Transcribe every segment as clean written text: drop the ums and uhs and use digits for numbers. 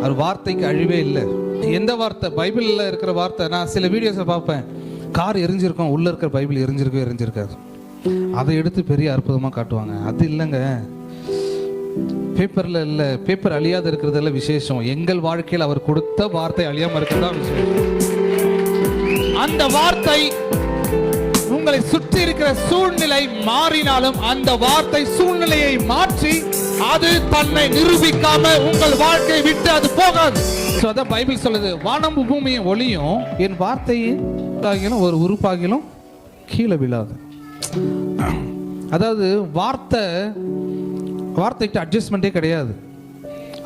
அவர் வார்த்தைக்கு அழிவே இல்லை. எந்த வார்த்தை? பைபிளில் இருக்கிற வார்த்தை. நான் சில வீடியோஸை பார்ப்பேன், கார் எரிஞ்சிருக்கும், உள்ளே இருக்கிற பைபிள் எரிஞ்சிருக்காது. அதை எடுத்து பெரிய அற்புதமாக காட்டுவாங்க. அது இல்லைங்க, பேப்பரில் இல்லை. பேப்பர் அழியாது இருக்கிறதுல விசேஷம். எங்கள் வாழ்க்கையில் அவர் கொடுத்த வார்த்தை அழியாமல் இருக்கிறதா விசேஷம். அந்த வார்த்தை உங்களை சுற்றி இருக்கிற சூழ்நிலை மாறினாலும் அந்த வார்த்தை சூழ்நிலையை மாற்றி அது தன்னை நிரூபிக்காம உங்கள் வாழ்க்கையை விட்டு அது போகாது. அதான் பைபிள் சொல்லுது, வானம் பூமியும் ஒளியும் என் வார்த்தையும் ஒரு உறுப்பாகிலும் கீழே விழாது. அதாவது வார்த்தைக்கு அட்ஜஸ்ட்மெண்ட்டே கிடையாது.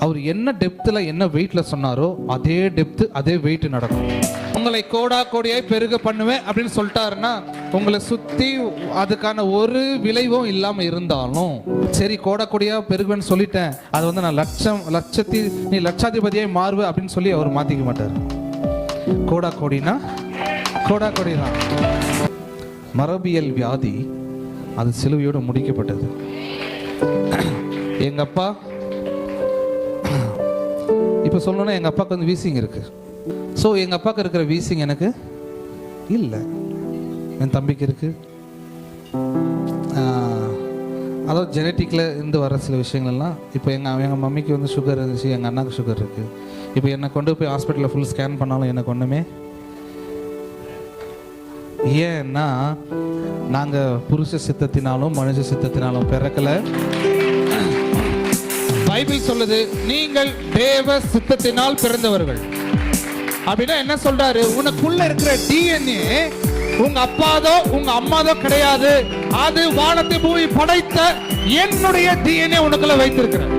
அவர் என்ன டெப்த்தில் என்ன வெயிட்டில் சொன்னாரோ அதே டெப்த்து அதே வெயிட் நடக்கும். உங்களை கோடா கோடியாய் பெருக பண்ணுவேன் அப்படின்னு சொல்லிட்டாருன்னா உங்களை சுற்றி அதுக்கான ஒரு விளைவும் இல்லாமல் இருந்தாலும் சரி, கோடா கோடியாக பெருகுவேன்னு சொல்லிட்டேன், அதை வந்து நான் நீ லட்சாதிபதியாய் மாறுவே அப்படின்னு சொல்லி அவர் மாற்றிக்க மாட்டார். கோடா கோடினா கோடா கோடி தான். மரபியல் வியாதி அது சிலுவையோடு முடிக்கப்பட்டது. எங்கள் அப்பா இப்போ சொல்லணும்னா எங்கள் அப்பாவுக்கு வந்து வீசிங் இருக்கு. ஸோ எங்கள் அப்பாவுக்கு இருக்கிற வீசிங் எனக்கு இல்லை, என் தம்பிக்கு இருக்கு. அதாவது ஜெனட்டிக்கில் இருந்து வர சில விஷயங்கள்லாம். இப்போ எங்கள் மம்மிக்கு வந்து சுகர் இருந்துச்சு, எங்கள் அண்ணாக்கு சுகர் இருக்குது. இப்போ என்னை கொண்டு போய் ஹாஸ்பிட்டலில் ஃபுல் ஸ்கேன் பண்ணாலும் எனக்கு ஒன்றுமே. ஏன்னா நாங்கள் புருஷ சித்தத்தினாலும் மனுஷ சித்தத்தினாலும் பிறக்கலை. பைபிள் சொல்லுது, நீங்கள் தேவ சித்தத்தினால் பிறந்தவர்கள். அப்படின்னா என்ன சொல்றாரு? உனக்குள்ள இருக்கிற டிஎன்ஏ உங்க அப்பாதோ உங்க அம்மாதோ கிடையாது. அது வானத்தை பூமி படைத்த என்னுடைய டிஎன்ஏ உனக்குள்ள வைத்திருக்கிறேன்.